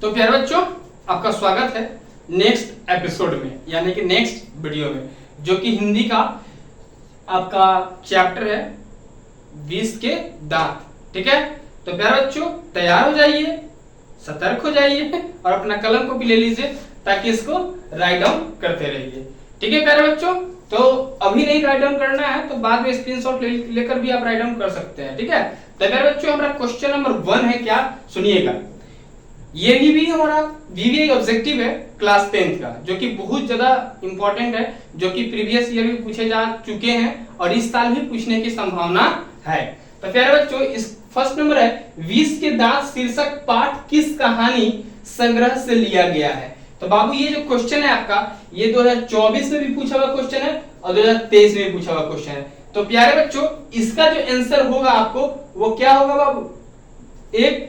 तो प्यारे बच्चों, आपका स्वागत है नेक्स्ट एपिसोड में, यानी कि नेक्स्ट वीडियो में, जो कि हिंदी का आपका चैप्टर है 20 के दांत। ठीक है, तो प्यारे बच्चों तैयार हो जाइए, सतर्क हो जाइए और अपना कलम को भी ले लीजिए ताकि इसको राइट डाउन करते रहिए। ठीक है प्यारे बच्चों, तो अभी नहीं राइट डाउन करना है तो बाद में स्क्रीनशॉट लेकर भी आप राइट डाउन कर सकते हैं। ठीक है, तो प्यारे बच्चों हमारा क्वेश्चन नंबर 1 है, क्या सुनिएगा। ये भी हमारा वीवीआई ऑब्जेक्टिव है क्लास 10th का, जो कि बहुत ज्यादा इंपॉर्टेंट है, जो कि प्रीवियस ईयर भी पूछे जा चुके हैं और इस साल भी पूछने की संभावना है। तो प्यारे बच्चों, इस फर्स्ट नंबर है 20 के दांत शीर्षक पाठ किस कहानी संग्रह से लिया गया है। तो बाबू ये जो क्वेश्चन है आपका, ये 2024 में भी पूछा हुआ क्वेश्चन है और 2023 में भी पूछा हुआ क्वेश्चन है। तो प्यारे बच्चों, इसका जो आंसर होगा आपको वो क्या होगा बाबू? एक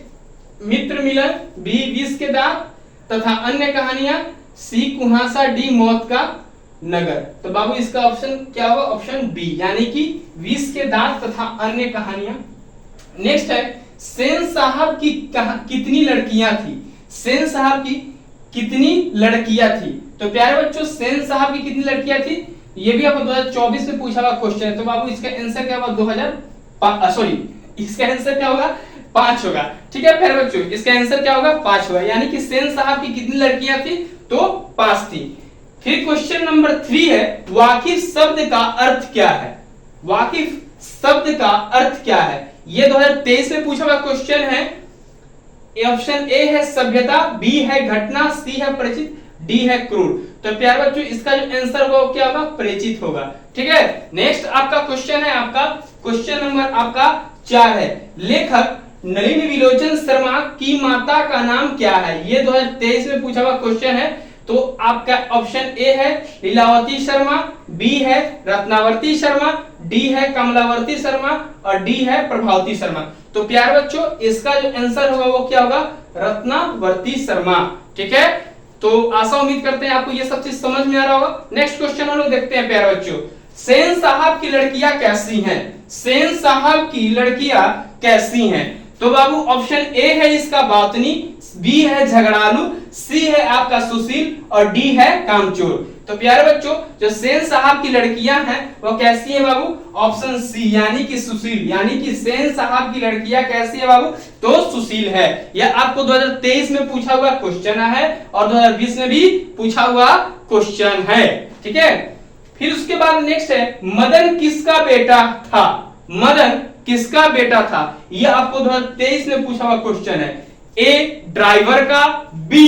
मित्र मिलन, बी 20 के दांत तथा अन्य कहानियां, सी कुहासा, डी मौत का नगर। तो बाबू इसका ऑप्शन क्या होगा? ऑप्शन बी, यानी कि 20 के दांत तथा अन्य कहानियां। नेक्स्ट है सेन साहब की कितनी लड़कियां थी? सेन साहब की कितनी लड़कियां थी? तो प्यारे बच्चों, सेन साहब की कितनी लड़कियां थी, ये भी आपको 2024 में पूछा हुआ क्वेश्चन है। तो बाबू इसका आंसर क्या होगा? इसका आंसर क्या होगा? 5 होगा। ठीक है प्यारे बच्चों, इसका आंसर क्या होगा? 5 होगा, यानी कि सेन साहब की कितनी लड़कियां थी? तो 5 थी। फिर क्वेश्चन नंबर 3 है वाकिफ शब्द का अर्थ क्या है? वाकिफ शब्द का अर्थ क्या है? ये 2023 में पूछा हुआ क्वेश्चन है। ऑप्शन ए है सभ्यता, बी है घटना, सी है परिचित, डी है क्रूर। तो प्यारे बच्चों, इसका जो आंसर होगा वो क्या होगा? परिचित होगा। ठीक है, नेक्स्ट आपका क्वेश्चन है, आपका क्वेश्चन नंबर आपका 4 है लेखक नलिनी विलोचन शर्मा की माता का नाम क्या है? ये 2023 में पूछा हुआ क्वेश्चन है। तो आपका ऑप्शन ए है लीलावती शर्मा, बी है रत्नावर्ती शर्मा, डी है कमलावर्ती शर्मा और डी है प्रभावती शर्मा। तो प्यारे बच्चों, इसका जो आंसर होगा वो क्या होगा? रत्नावर्ती शर्मा। ठीक है, तो आशा उम्मीद करते हैं आपको ये सब चीज समझ में आ रहा होगा। नेक्स्ट क्वेश्चन हम लोग देखते हैं प्यारे बच्चों, सेन साहब की लड़कियां कैसी हैं? सेन साहब की लड़कियां कैसी हैं? तो बाबू ऑप्शन ए है इसका बातनी, बी है झगड़ालू, सी है आपका सुशील और डी है कामचोर। तो प्यारे बच्चों, जो सेन साहब की लड़कियां हैं वो कैसी है बाबू? ऑप्शन सी, यानी कि सुशील, यानी कि सेन साहब की लड़कियां कैसी है बाबू? तो सुशील है। यह आपको 2023 में पूछा हुआ क्वेश्चन है और 2020 में भी पूछा हुआ क्वेश्चन है। ठीक है, फिर उसके बाद नेक्स्ट है मदन किसका बेटा था? मदन किसका बेटा था? यह आपको 2023 में पूछा हुआ क्वेश्चन है। ए ड्राइवर का, बी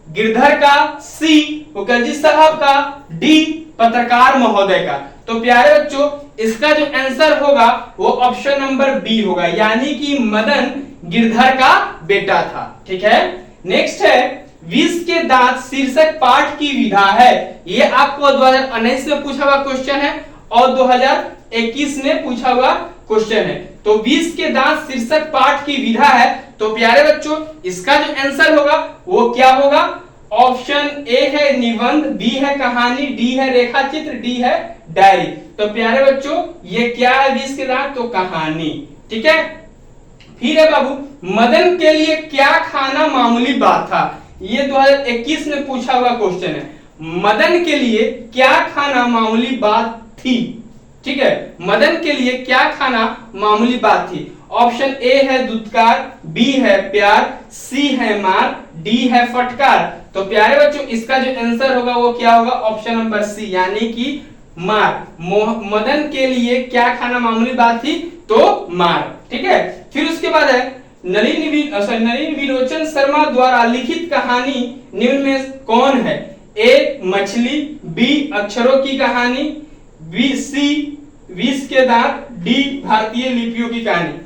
गिरधर का, सी मुखर्जी साहब का, डी पत्रकार महोदय का। तो प्यारे बच्चों, इसका जो आंसर होगा वो ऑप्शन नंबर बी होगा, यानी कि मदन गिरधर का बेटा था। ठीक है, नेक्स्ट है 20 के दांत शीर्षक पाठ की विधा है। ये आपको 2019 में पूछा हुआ क्वेश्चन है और 2021 में पूछा हुआ क्वेश्चन है। तो 20 के दांत शीर्षक पाठ की विधा है। तो प्यारे बच्चों, इसका जो आंसर होगा वो क्या होगा? ऑप्शन ए है निबंध, बी है कहानी, डी है रेखा चित्र, डी है डायरी। तो प्यारे बच्चों, ये क्या है 20 के दांत? तो कहानी। ठीक है, फिर है बाबू मदन के लिए क्या खाना मामूली बात था? ये 2021 में पूछा हुआ क्वेश्चन है। मदन के लिए क्या खाना मामूली बात थी? ठीक है, मदन के लिए क्या खाना मामूली बात थी? ऑप्शन ए है दुत्कार, बी है प्यार, सी है मार, डी है फटकार। तो प्यारे बच्चों, इसका जो आंसर होगा वो क्या होगा? ऑप्शन नंबर सी, यानी कि मार। मदन के लिए क्या खाना मामूली बात थी? तो मार। ठीक है, फिर उसके बाद है नलिनी विलोचन शर्मा द्वारा लिखित कहानी निम्न में कौन है? ए मछली, बी अक्षरों की कहानी, बी सी 20 के दांत, डी भारतीय लिपियों की कहानी।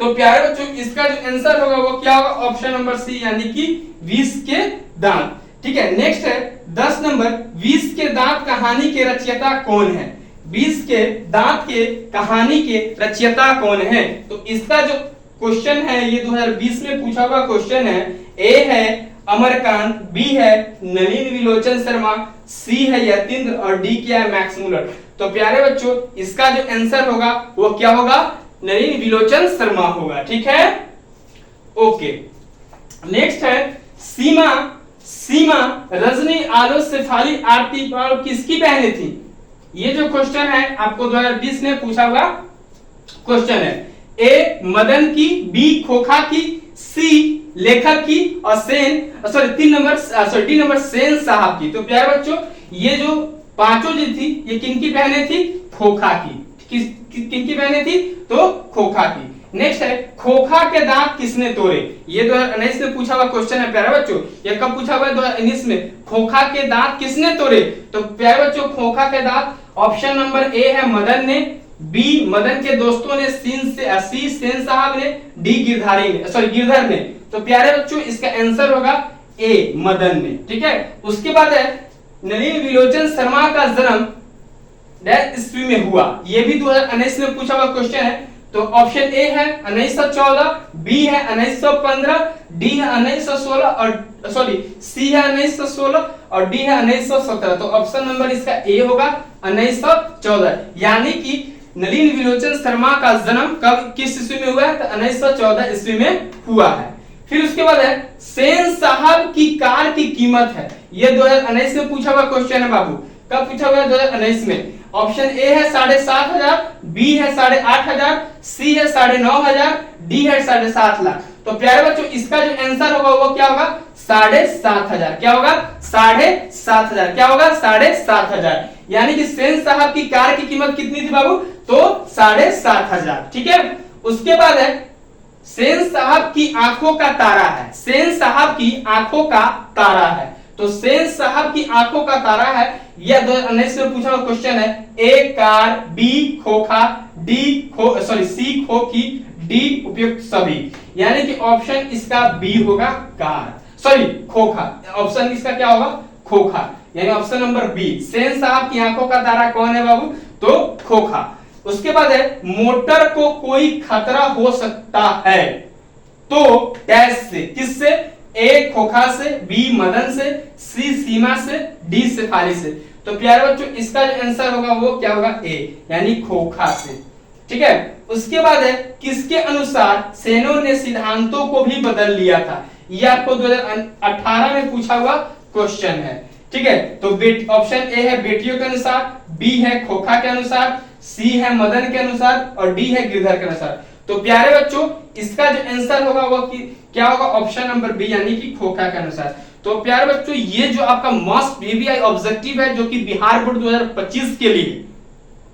तो प्यारे बच्चों, इसका जो आंसर होगा वो क्या होगा? ऑप्शन नंबर सी, यानी कि 20 के दांत। ठीक है, नेक्स्ट है 10 नंबर 20 के दांत कहानी के रचयिता कौन है? 20 के दांत के कहानी के रचयिता कौन है? तो इसका जो क्वेश्चन है ये 2020 में पूछा हुआ क्वेश्चन है। ए है अमरकांत, बी है नलिनी विलोचन शर्मा, सी है यतीन्द्र और डी क्या है? Max Muller. तो प्यारे बच्चों, इसका जो आंसर होगा वो क्या होगा? नलिनी विलोचन शर्मा होगा। ठीक है, ओके। नेक्स्ट है सीमा, सीमा रजनी, आलो, शेफाली, आरती पाल किसकी बहनें थी? ये जो क्वेश्चन है आपको 2020 में पूछा हुआ क्वेश्चन है। ए मदन की, बी खोखा की, सी लेखक की और डी नंबर सेन साहब की। तो प्यारे बच्चों ये जो पांचों जो थी ये किनकी बहनें थी? खोखा की। किनकी बहनें थी? तो खोखा की। नेक्स्ट है खोखा के दांत किसने तोड़े? ये 2019 में पूछा हुआ क्वेश्चन है प्यारे बच्चों। ये कब पूछा हुआ है? 2019 में। खोखा के दांत किसने तोड़े? तो प्यारे बच्चों खोखा के दांत ऑप्शन नंबर ए है मदन ने, बी मदन के दोस्तों ने, सी सेन साहब ने, डी गिरधर ने। तो प्यारे बच्चों इसका आंसर होगा ए मदन ने। ठीक है। उसके बाद है नलिनी विलोचन शर्मा का जन्म डैश ईस्वी में हुआ। ये भी 2019 में पूछा हुआ क्वेश्चन है। तो ऑप्शन ए है 1914, बी है 1915, डी है 1916 और सी है 1916 और डी है 1917। तो ऑप्शन नंबर इसका ए होगा 1914। यानी कि नलिनी विलोचन शर्मा का जन्म कब किस ईस्वी में हुआ है? तो 1914 ईस्वी में हुआ है। फिर उसके बाद है सेन साहब की कार की कीमत है। ये 2019 में पूछा हुआ क्वेश्चन है बाबू। कब पूछा हुआ है? 2019 में। ऑप्शन ए है 7,500, बी है 8,500, सी है 9,500, डी है 7.5 लाख। तो प्यारे बच्चों इसका जो आंसर होगा वो क्या होगा? 7,500। क्या होगा? 7,500। क्या होगा? 7,500। यानी कि सेन साहब की कार की कीमत कितनी थी बाबू? तो 7,500। ठीक है। उसके बाद है सेन साहब की आंखों का तारा है। सेन साहब की आंखों का तारा है। तो सेन साहब की आंखों का तारा है। यह 2019 में पूछा हुआ क्वेश्चन है। ए कार, बी खोखा, सी खोखी, डी उपयुक्त सभी। यानी कि ऑप्शन इसका बी होगा कार, खोखा। ऑप्शन इसका क्या होगा? खोखा। यानी ऑप्शन नंबर बी। सेन साहब की आंखों का तारा कौन है बाबू? तो खोखा। उसके बाद है मोटर को कोई खतरा हो सकता है तो डैश से, किससे? ए खोखा से, बी मदन से, सी सीमा से, डी शेफाली से। तो प्यारे बच्चों इसका जो आंसर होगा वो क्या होगा? ए यानी खोखा से। ठीक है। उसके बाद है किसके अनुसार सेनों ने सिद्धांतों को भी बदल लिया था? ये आपको 2018 में पूछा हुआ क्वेश्चन है। ठीक है। तो ऑप्शन ए है बेटियों के अनुसार, बी है खोखा के अनुसार, सी है मदन के अनुसार और डी है गिरधर के अनुसार। तो प्यारे बच्चों इसका जो आंसर होगा वो क्या होगा? ऑप्शन नंबर बी यानी कि खोखा के अनुसार। तो प्यारे बच्चों ये जो आपका मस्ट वीवीआई ऑब्जेक्टिव है जो कि बिहार बोर्ड 2025 के लिए,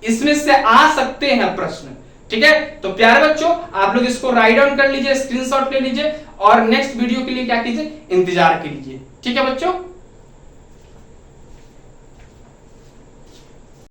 इसमें से आ सकते हैं प्रश्न। ठीक है। तो प्यारे बच्चों आप लोग इसको राइट डाउन कर लीजिए, स्क्रीनशॉट ले लीजिए और नेक्स्ट वीडियो के लिए क्या कीजिए? इंतजार कीजिए। ठीक है बच्चों।